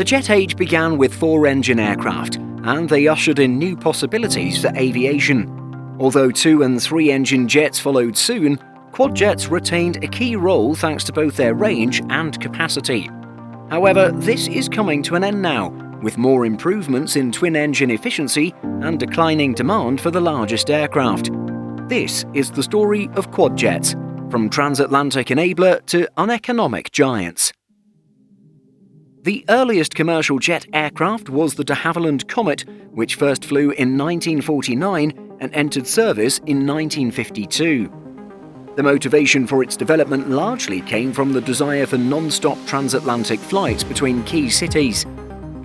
The jet age began with four-engine aircraft, and they ushered in new possibilities for aviation. Although two- and three-engine jets followed soon, quadjets retained a key role thanks to both their range and capacity. However, this is coming to an end now, with more improvements in twin-engine efficiency and declining demand for the largest aircraft. This is the story of quadjets, from transatlantic enabler to uneconomic giants. The earliest commercial jet aircraft was the de Havilland Comet, which first flew in 1949 and entered service in 1952. The motivation for its development largely came from the desire for non-stop transatlantic flights between key cities.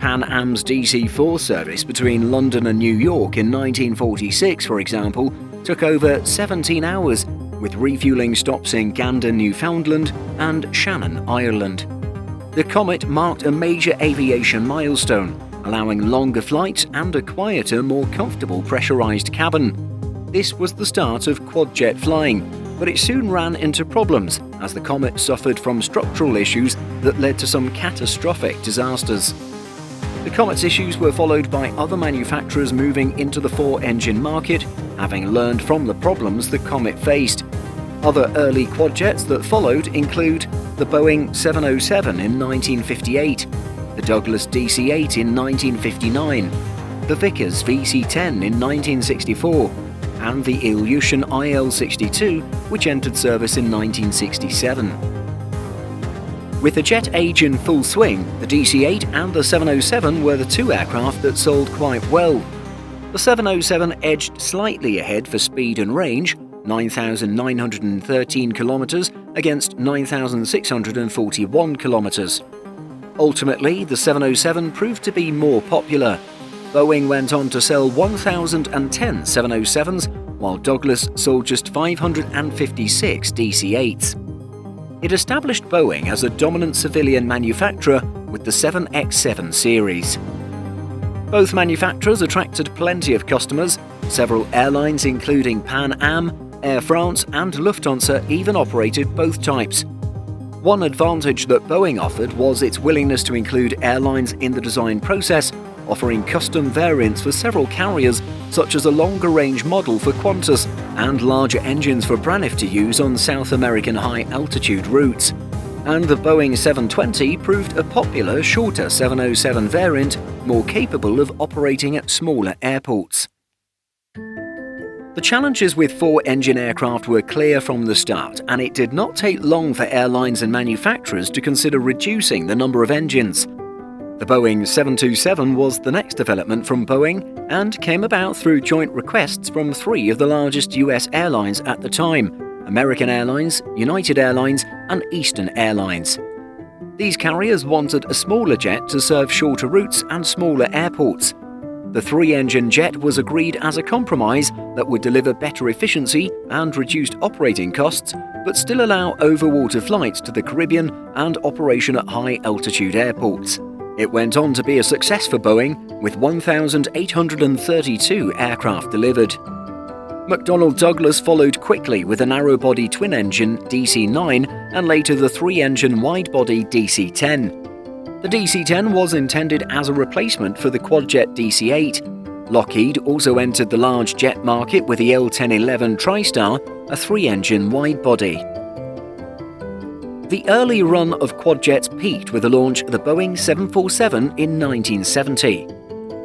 Pan Am's DC-4 service between London and New York in 1946, for example, took over 17 hours, with refueling stops in Gander, Newfoundland and Shannon, Ireland. The Comet marked a major aviation milestone, allowing longer flights and a quieter, more comfortable pressurized cabin. This was the start of quadjet flying, but it soon ran into problems as the Comet suffered from structural issues that led to some catastrophic disasters. The Comet's issues were followed by other manufacturers moving into the four-engine market, having learned from the problems the Comet faced. Other early quadjets that followed include the Boeing 707 in 1958, the Douglas DC-8 in 1959, the Vickers VC-10 in 1964, and the Ilyushin IL-62, which entered service in 1967. With the jet age in full swing, the DC-8 and the 707 were the two aircraft that sold quite well. The 707 edged slightly ahead for speed and range, 9,913 kilometers against 9,641 kilometers. Ultimately, the 707 proved to be more popular. Boeing went on to sell 1,010 707s, while Douglas sold just 556 DC-8s. It established Boeing as a dominant civilian manufacturer with the 7X7 series. Both manufacturers attracted plenty of customers. Several airlines, including Pan Am, Air France and Lufthansa, even operated both types. One advantage that Boeing offered was its willingness to include airlines in the design process, offering custom variants for several carriers, such as a longer-range model for Qantas and larger engines for Braniff to use on South American high-altitude routes. And the Boeing 720 proved a popular, shorter 707 variant, more capable of operating at smaller airports. The challenges with four-engine aircraft were clear from the start, and it did not take long for airlines and manufacturers to consider reducing the number of engines. The Boeing 727 was the next development from Boeing and came about through joint requests from three of the largest US airlines at the time: American Airlines, United Airlines, and Eastern Airlines. These carriers wanted a smaller jet to serve shorter routes and smaller airports. The three-engine jet was agreed as a compromise that would deliver better efficiency and reduced operating costs, but still allow overwater flights to the Caribbean and operation at high-altitude airports. It went on to be a success for Boeing, with 1,832 aircraft delivered. McDonnell Douglas followed quickly with a narrow-body twin-engine DC-9 and later the three-engine wide-body DC-10. The DC-10 was intended as a replacement for the quadjet DC-8. Lockheed also entered the large jet market with the L-1011 TriStar, a three-engine wide-body. The early run of quadjets peaked with the launch of the Boeing 747 in 1970.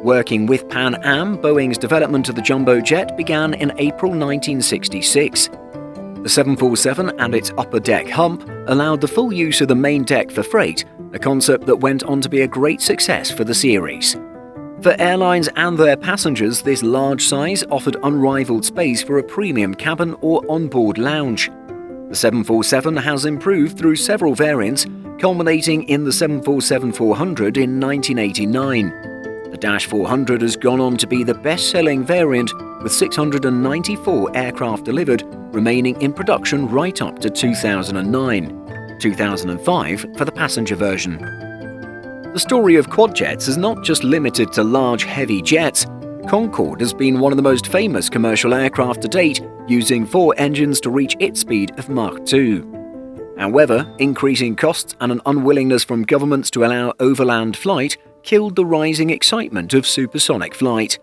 Working with Pan Am, Boeing's development of the jumbo jet began in April 1966. The 747 and its upper deck hump allowed the full use of the main deck for freight, a concept that went on to be a great success for the series. For airlines and their passengers, this large size offered unrivaled space for a premium cabin or onboard lounge. The 747 has improved through several variants, culminating in the 747-400 in 1989. The Dash 400 has gone on to be the best-selling variant, with 694 aircraft delivered, remaining in production right up to 2009. 2005 for the passenger version. The story of quadjets is not just limited to large, heavy jets. Concorde has been one of the most famous commercial aircraft to date, using four engines to reach its speed of Mach 2. However, increasing costs and an unwillingness from governments to allow overland flight killed the rising excitement of supersonic flight.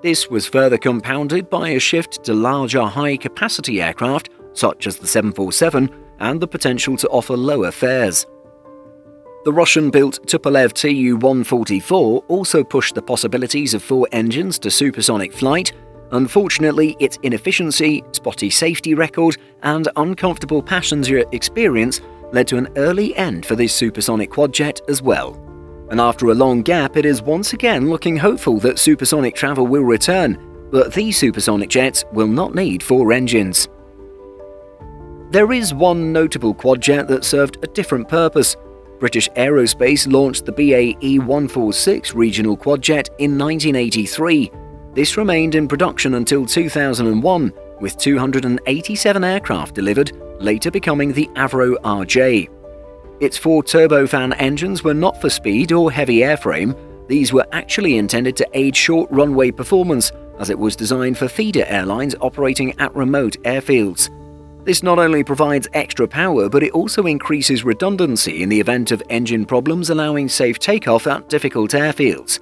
This was further compounded by a shift to larger high-capacity aircraft such as the 747 and the potential to offer lower fares. The Russian-built Tupolev Tu-144 also pushed the possibilities of 4 engines to supersonic flight. Unfortunately, its inefficiency, spotty safety record, and uncomfortable passenger experience led to an early end for this supersonic quadjet as well. And after a long gap, it is once again looking hopeful that supersonic travel will return, but these supersonic jets will not need 4 engines. There is one notable quadjet that served a different purpose. British Aerospace launched the BAE 146 regional quadjet in 1983. This remained in production until 2001, with 287 aircraft delivered, later becoming the Avro RJ. Its 4 turbofan engines were not for speed or heavy airframe. These were actually intended to aid short runway performance, as it was designed for feeder airlines operating at remote airfields. This not only provides extra power, but it also increases redundancy in the event of engine problems, allowing safe takeoff at difficult airfields.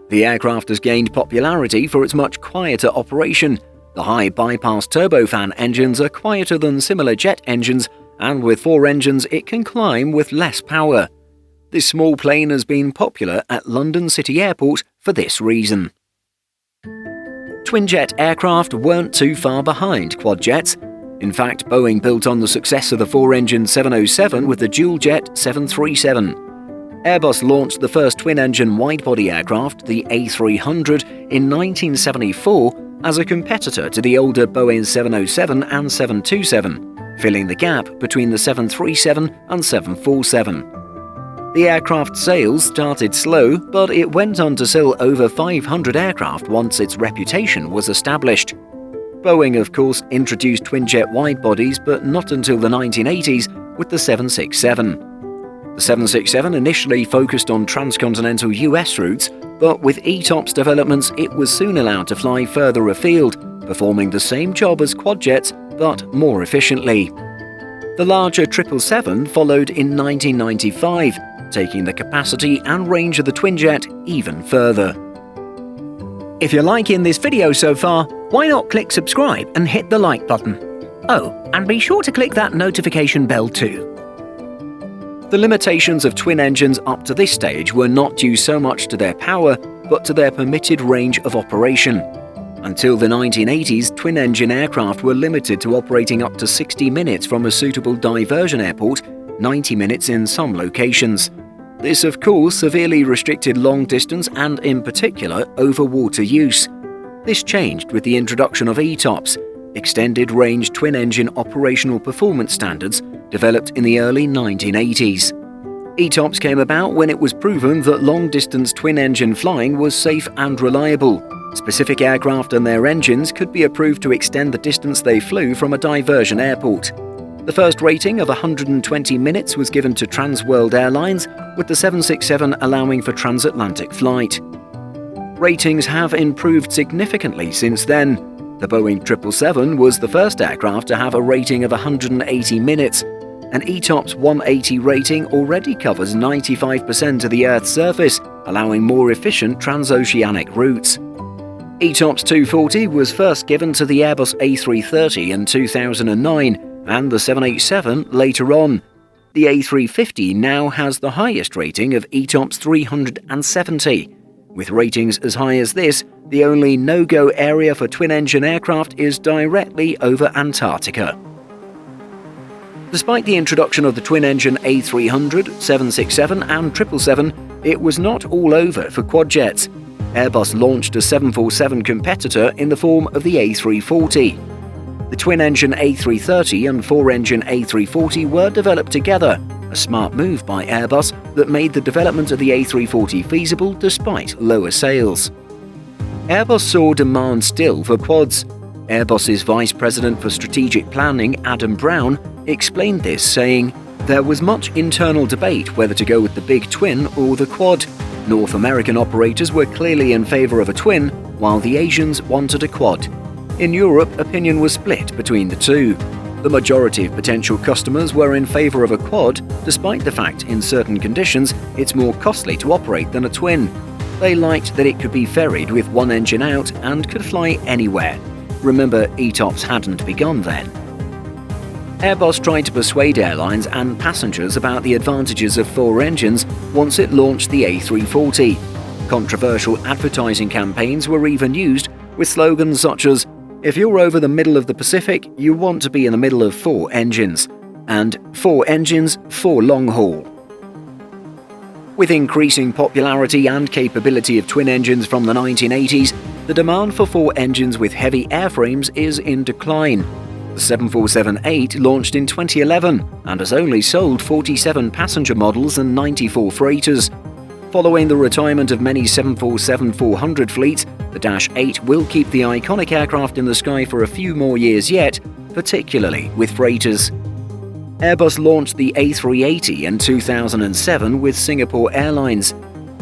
The aircraft has gained popularity for its much quieter operation. The high bypass turbofan engines are quieter than similar jet engines, and with 4 engines it can climb with less power. This small plane has been popular at London City Airport for this reason. Twinjet aircraft weren't too far behind quadjets. In fact, Boeing built on the success of the 4-engine 707 with the dual-jet 737. Airbus launched the first twin-engine wide-body aircraft, the A340, in 1974 as a competitor to the older Boeing 707 and 727, filling the gap between the 737 and 747. The aircraft's sales started slow, but it went on to sell over 500 aircraft once its reputation was established. Boeing, of course, introduced twinjet wide-bodies, but not until the 1980s with the 767. The 767 initially focused on transcontinental US routes, but with ETOPS developments it was soon allowed to fly further afield, performing the same job as quadjets, but more efficiently. The larger 777 followed in 1995, taking the capacity and range of the twinjet even further. If you're liking this video so far, why not click subscribe and hit the like button? Oh, and be sure to click that notification bell too. The limitations of twin engines up to this stage were not due so much to their power, but to their permitted range of operation. Until the 1980s, twin-engine aircraft were limited to operating up to 60 minutes from a suitable diversion airport, 90 minutes in some locations. This, of course, severely restricted long-distance and, in particular, over-water use. This changed with the introduction of ETOPS, Extended Range Twin-Engine Operational Performance Standards, developed in the early 1980s. ETOPS came about when it was proven that long-distance twin-engine flying was safe and reliable. Specific aircraft and their engines could be approved to extend the distance they flew from a diversion airport. The first rating of 120 minutes was given to Trans World Airlines, with the 767 allowing for transatlantic flight. Ratings have improved significantly since then. The Boeing 777 was the first aircraft to have a rating of 180 minutes. An ETOPS 180 rating already covers 95% of the Earth's surface, allowing more efficient transoceanic routes. ETOPS 240 was first given to the Airbus A340 in 2009, and the 787 later on. The A350 now has the highest rating of ETOPS 370. With ratings as high as this, the only no-go area for twin-engine aircraft is directly over Antarctica. Despite the introduction of the twin-engine A300, 767 and 777, it was not all over for quadjets. Airbus launched a 747 competitor in the form of the A340. The twin-engine A330 and 4-engine A340 were developed together, a smart move by Airbus that made the development of the A340 feasible despite lower sales. Airbus saw demand still for quads. Airbus's Vice President for Strategic Planning, Adam Brown, explained this, saying, "There was much internal debate whether to go with the big twin or the quad. North American operators were clearly in favor of a twin, while the Asians wanted a quad. In Europe, opinion was split between the two. The majority of potential customers were in favour of a quad, despite the fact in certain conditions it's more costly to operate than a twin. They liked that it could be ferried with one engine out and could fly anywhere. Remember, ETOPS hadn't begun then. Airbus tried to persuade airlines and passengers about the advantages of 4 engines once it launched the A340. Controversial advertising campaigns were even used, with slogans such as, "If you're over the middle of the Pacific, you want to be in the middle of 4 engines," and "4 engines, 4 long haul." With increasing popularity and capability of twin engines from the 1980s, the demand for 4 engines with heavy airframes is in decline. The 747-8 launched in 2011 and has only sold 47 passenger models and 94 freighters. Following the retirement of many 747-400 fleets, the Dash 8 will keep the iconic aircraft in the sky for a few more years yet, particularly with freighters. Airbus launched the A380 in 2007 with Singapore Airlines.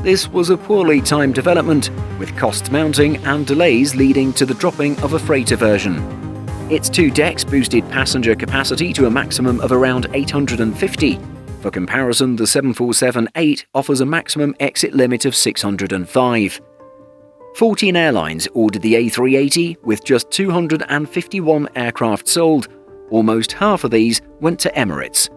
This was a poorly timed development, with costs mounting and delays leading to the dropping of a freighter version. Its 2 decks boosted passenger capacity to a maximum of around 850. For comparison, the 747-8 offers a maximum exit limit of 605. 14 airlines ordered the A380, with just 251 aircraft sold. Almost half of these went to Emirates.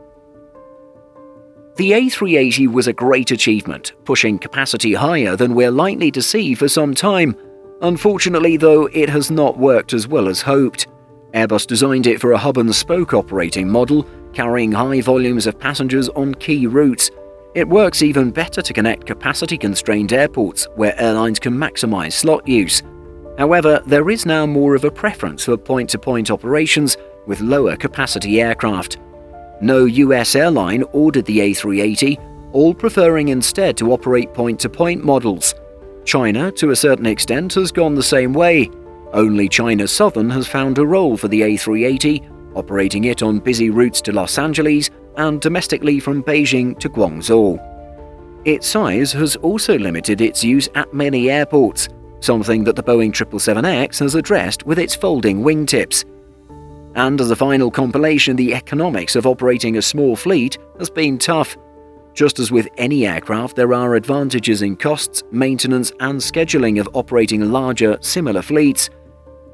The A380 was a great achievement, pushing capacity higher than we're likely to see for some time. Unfortunately, though, it has not worked as well as hoped. Airbus designed it for a hub-and-spoke operating model, carrying high volumes of passengers on key routes. It works even better to connect capacity-constrained airports where airlines can maximize slot use. However, there is now more of a preference for point-to-point operations with lower capacity aircraft. No US airline ordered the A380, all preferring instead to operate point-to-point models. China, to a certain extent, has gone the same way. Only China Southern has found a role for the A380, operating it on busy routes to Los Angeles and domestically from Beijing to Guangzhou. Its size has also limited its use at many airports, something that the Boeing 777X has addressed with its folding wingtips. And as a final compilation, the economics of operating a small fleet has been tough. Just as with any aircraft, there are advantages in costs, maintenance, and scheduling of operating larger, similar fleets.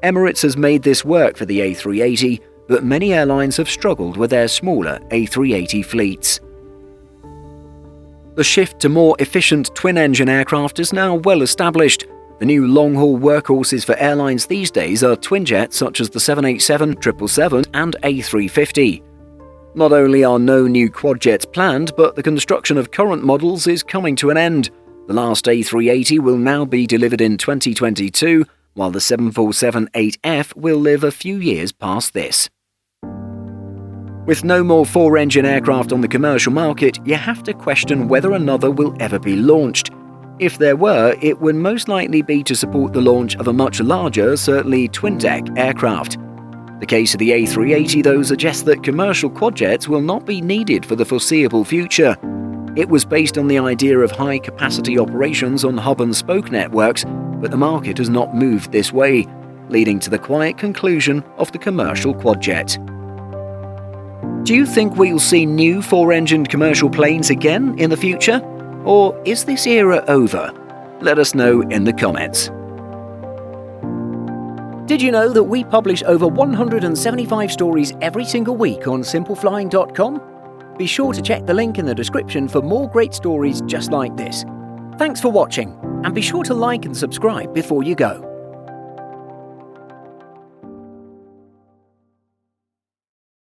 Emirates has made this work for the A380, but many airlines have struggled with their smaller A380 fleets. The shift to more efficient twin-engine aircraft is now well established. The new long-haul workhorses for airlines these days are twinjets such as the 787, 777, and A350. Not only are no new quadjets planned, but the construction of current models is coming to an end. The last A380 will now be delivered in 2022, while the 747-8F will live a few years past this. With no more 4-engine aircraft on the commercial market, you have to question whether another will ever be launched. If there were, it would most likely be to support the launch of a much larger, certainly twin-deck aircraft. The case of the A380, though, suggests that commercial quadjets will not be needed for the foreseeable future. It was based on the idea of high-capacity operations on hub-and-spoke networks, but the market has not moved this way, leading to the quiet conclusion of the commercial quadjet. Do you think we'll see new 4-engined commercial planes again in the future? Or is this era over? Let us know in the comments. Did you know that we publish over 175 stories every single week on simpleflying.com? Be sure to check the link in the description for more great stories just like this. Thanks for watching, and be sure to like and subscribe before you go.